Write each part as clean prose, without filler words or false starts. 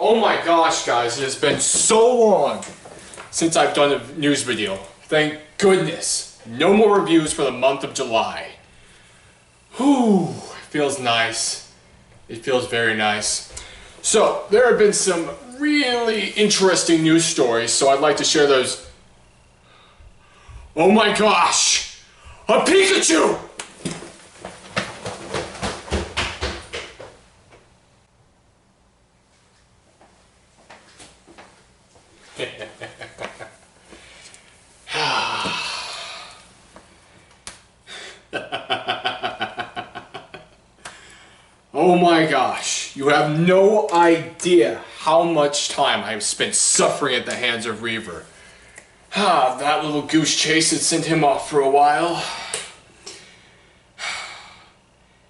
Oh my gosh, guys, it has been so long since I've done a news video. Thank goodness. No more reviews for the month of July. Whew, it feels nice. It feels very nice. So, there have been some really interesting news stories, so I'd like to share those. Oh my gosh! A Pikachu! Oh my gosh, you have no idea how much time I've spent suffering at the hands of Reaver. That little goose chase had sent him off for a while.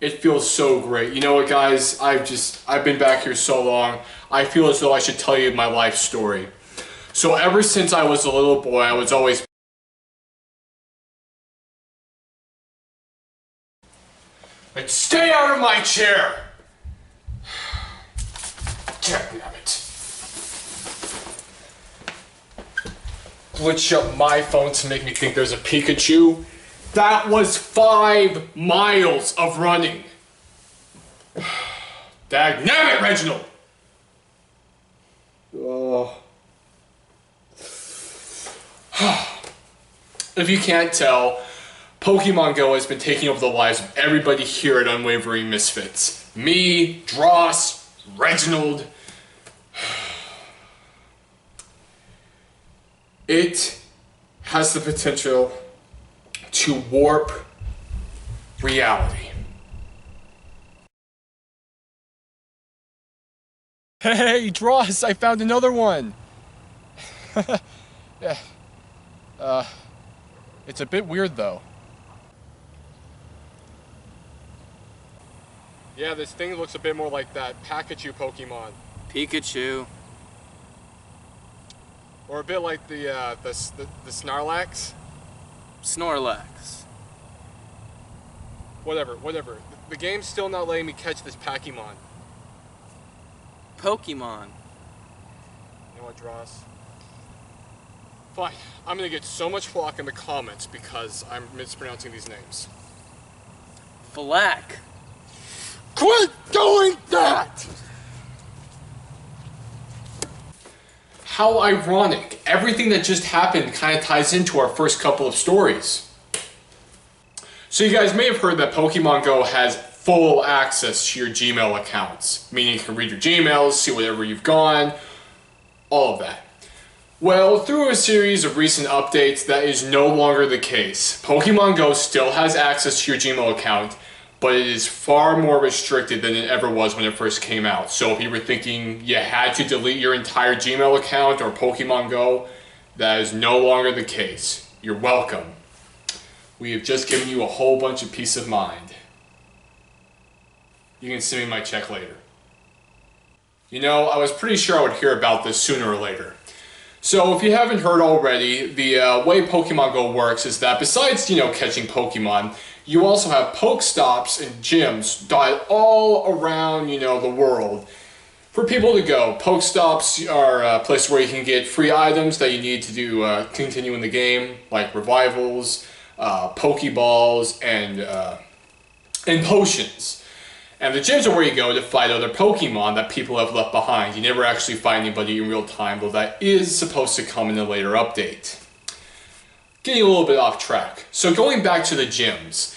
It feels so great. You know what, guys? I've been back here so long, I feel as though I should tell you my life story. So ever since I was a little boy, I was always... But stay out of my chair! Damnabbit. Glitch up my phone to make me think there's a Pikachu. That was 5 miles of running. Dagnabbit, Reginald! Oh. If you can't tell, Pokemon Go has been taking over the lives of everybody here at UnWavering Misfits. Me, Dross, Reginald. It has the potential to warp reality. Hey, Dross, I found another one. Yeah. It's a bit weird though. Yeah, this thing looks a bit more like that Pikachu Pokemon. Pikachu. Or a bit like the Snarlax. Snorlax. Whatever. The game's still not letting me catch this Pokemon. Pokemon. You know what, Dross? Fine. I'm gonna get so much flack in the comments because I'm mispronouncing these names. Flack. Quit doing that! How ironic. Everything that just happened kind of ties into our first couple of stories. So you guys may have heard that Pokemon Go has full access to your Gmail accounts, meaning you can read your Gmails, see whatever you've gone, all of that. Well, through a series of recent updates, that is no longer the case. Pokemon Go still has access to your Gmail account, but it is far more restricted than it ever was when it first came out. So if you were thinking you had to delete your entire Gmail account or Pokemon Go, that is no longer the case. You're welcome. We have just given you a whole bunch of peace of mind. You can send me my check later. You know, I was pretty sure I would hear about this sooner or later. So if you haven't heard already, the way Pokemon Go works is that besides, catching Pokemon, you also have Pokestops and gyms dotted all around, the world for people to go. Pokestops are a place where you can get free items that you need to do continue in the game, like revivals, Pokeballs, and potions. And the gyms are where you go to fight other Pokemon that people have left behind. You never actually fight anybody in real time, though that is supposed to come in a later update. Getting a little bit off track. So going back to the gyms,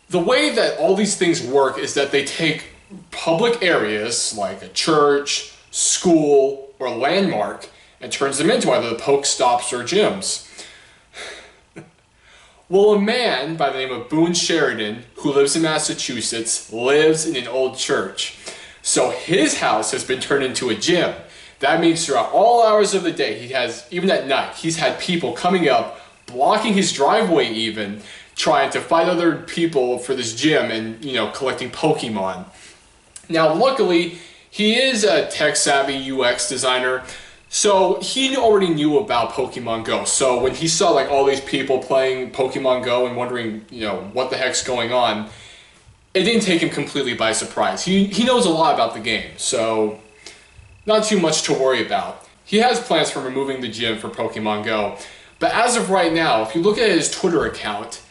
the way that all these things work is that they take public areas like a church, school, or a landmark and turns them into either the Pokestops or gyms. Well, a man by the name of Boon Sheridan, who lives in Massachusetts, lives in an old church. So his house has been turned into a gym. That means throughout all hours of the day, even at night, he's had people coming up, blocking his driveway even, trying to fight other people for this gym and, collecting Pokemon. Now, luckily, he is a tech-savvy UX designer, so he already knew about Pokemon Go. So when he saw all these people playing Pokemon Go and wondering, what the heck's going on, it didn't take him completely by surprise. He knows a lot about the game, so not too much to worry about. He has plans for removing the gym for Pokemon Go, but as of right now, if you look at his Twitter account,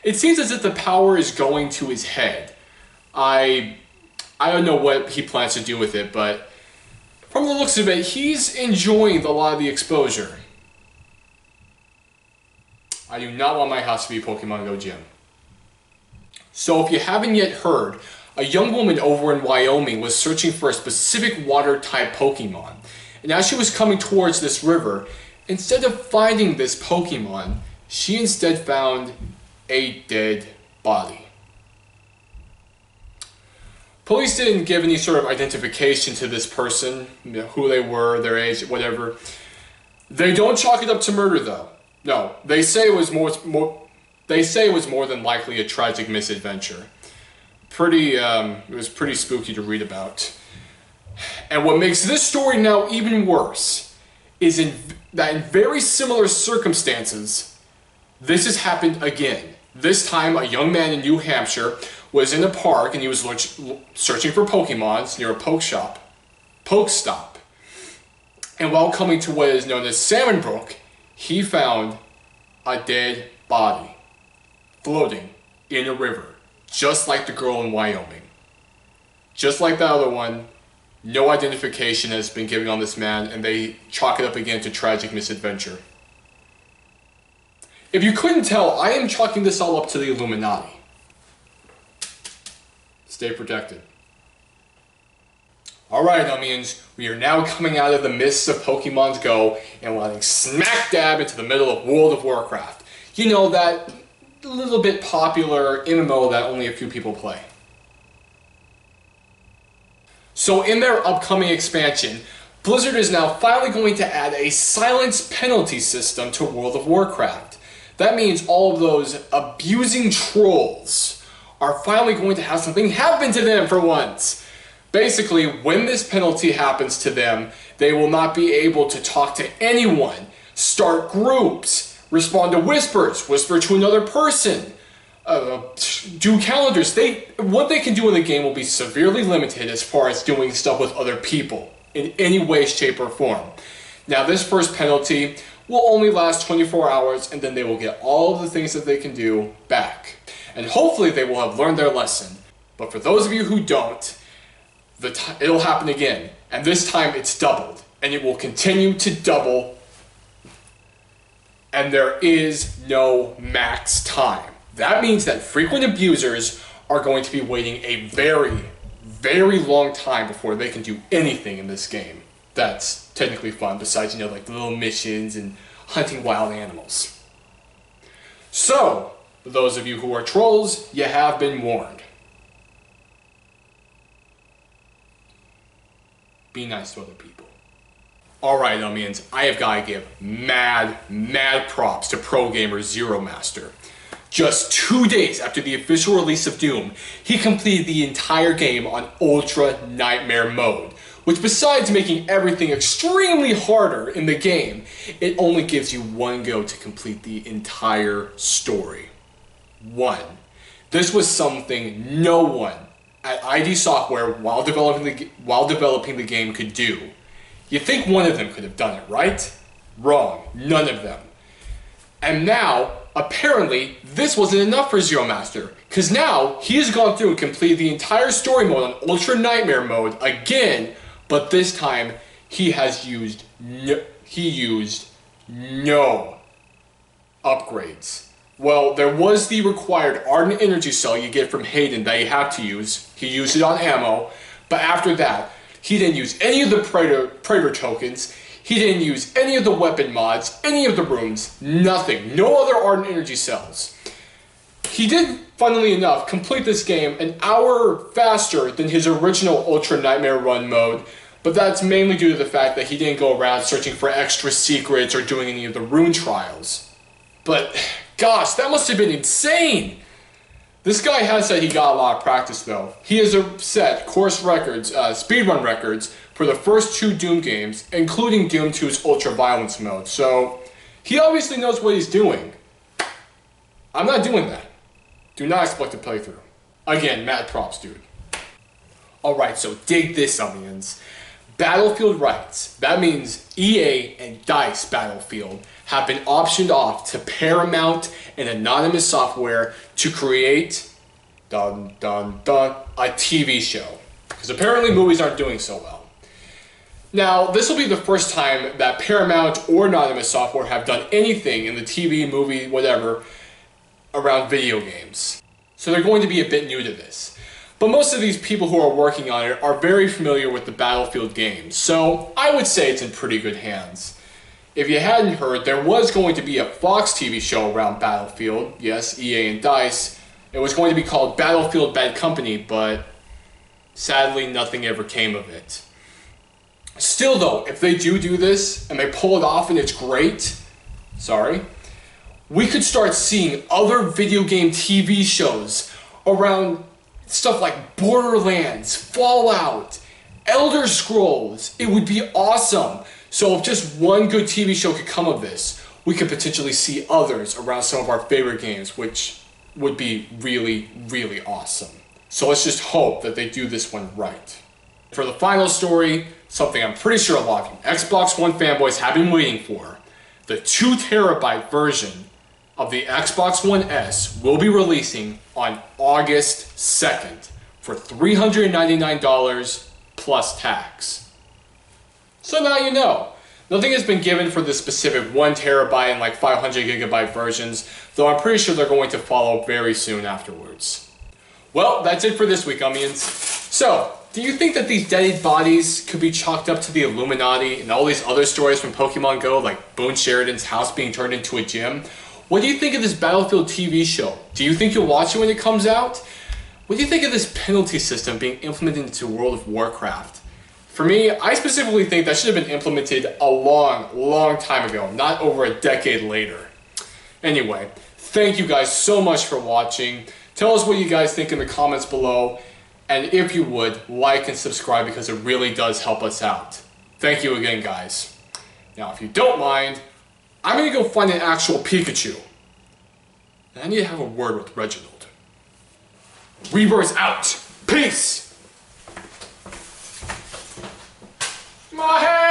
it seems as if the power is going to his head. I don't know what he plans to do with it, but from the looks of it, he's enjoying a lot of the exposure. I do not want my house to be a Pokemon Go gym. So if you haven't yet heard, a young woman over in Wyoming was searching for a specific water-type Pokemon. And as she was coming towards this river, instead of finding this Pokemon, she instead found a dead body. Police didn't give any sort of identification to this person, who they were, their age, whatever. They don't chalk it up to murder, though. No, they say it was more than likely a tragic misadventure. It was pretty spooky to read about. And what makes this story now even worse is that in very similar circumstances, this has happened again. This time, a young man in New Hampshire was in a park and he was searching for Pokemons near a Pokestop. And while coming to what is known as Salmon Brook, he found a dead body floating in a river, just like the girl in Wyoming. Just like the other one, no identification has been given on this man, and they chalk it up again to tragic misadventure. If you couldn't tell, I am chalking this all up to the Illuminati. Stay protected. Alright, Elmians, we are now coming out of the mists of Pokemon Go and landing smack dab into the middle of World of Warcraft. You know, that little bit popular MMO that only a few people play. So in their upcoming expansion, Blizzard is now finally going to add a silence penalty system to World of Warcraft. That means all of those abusing trolls are finally going to have something happen to them for once. Basically, when this penalty happens to them, they will not be able to talk to anyone, start groups, respond to whispers, whisper to another person, do calendars. What they can do in the game will be severely limited as far as doing stuff with other people in any way, shape, or form. Now, this first penalty will only last 24 hours, and then they will get all of the things that they can do back. And hopefully they will have learned their lesson. But for those of you who don't, it'll happen again. And this time it's doubled. And it will continue to double. And there is no max time. That means that frequent abusers are going to be waiting a very, very long time before they can do anything in this game that's technically fun, besides, you know, like the little missions and hunting wild animals. So, for those of you who are trolls, you have been warned. Be nice to other people. Alright, Elmians, I have got to give mad props to pro gamer Zero Master. Just 2 days after the official release of Doom, he completed the entire game on Ultra Nightmare mode, which besides making everything extremely harder in the game, it only gives you one go to complete the entire story. One. This was something no one at ID Software while developing the game could do. You'd think one of them could have done it, right? Wrong. None of them. And now, apparently, this wasn't enough for Zero Master, because now he has gone through and completed the entire story mode on Ultra Nightmare mode again, but this time he used no upgrades. Well, there was the required Ardent Energy Cell you get from Hayden that you have to use. He used it on ammo, but after that, he didn't use any of the Praetor tokens. He didn't use any of the weapon mods, any of the rooms, nothing. No other Ardent Energy Cells. He did, funnily enough, complete this game an hour faster than his original Ultra Nightmare Run mode, but that's mainly due to the fact that he didn't go around searching for extra secrets or doing any of the rune trials. But, gosh, that must have been insane! This guy has said he got a lot of practice, though. He has set course records, speedrun records, for the first 2 Doom games, including Doom 2's Ultra Violence mode, so he obviously knows what he's doing. I'm not doing that. Do not expect a playthrough. Again, mad props, dude. Alright, so dig this, Elmians. Battlefield rights, that means EA and DICE Battlefield, have been optioned off to Paramount and anonymous software to create, dun dun dun, a TV show. Because apparently movies aren't doing so well. Now, this will be the first time that Paramount or anonymous software have done anything in the TV, movie, whatever, around video games. So they're going to be a bit new to this. But most of these people who are working on it are very familiar with the Battlefield games, so I would say it's in pretty good hands. If you hadn't heard, there was going to be a Fox TV show around Battlefield, yes, EA and DICE. It was going to be called Battlefield Bad Company, but sadly nothing ever came of it. Still though, if they do this, and they pull it off and it's great, we could start seeing other video game TV shows around stuff like Borderlands, Fallout, Elder Scrolls. It would be awesome. So if just one good TV show could come of this, we could potentially see others around some of our favorite games, which would be really, really awesome. So let's just hope that they do this one right. For the final story, something I'm pretty sure a lot of you Xbox One fanboys have been waiting for, the 2 terabyte version of the Xbox One S will be releasing on August 2nd for $399 plus tax. So now you know. Nothing has been given for the specific 1 terabyte and like 500 gigabyte versions, though I'm pretty sure they're going to follow very soon afterwards. Well, that's it for this week, Ummians. So, do you think that these dead bodies could be chalked up to the Illuminati and all these other stories from Pokemon Go, like Boon Sheridan's house being turned into a gym? What do you think of this Battlefield TV show? Do you think you'll watch it when it comes out? What do you think of this penalty system being implemented into World of Warcraft? For me, I specifically think that should have been implemented a long time ago, not over a decade later. Anyway, thank you guys so much for watching. Tell us what you guys think in the comments below. And if you would, like and subscribe because it really does help us out. Thank you again, guys. Now, if you don't mind, I'm going to go find an actual Pikachu. And I need to have a word with Reginald. Reaver's out. Peace! My head!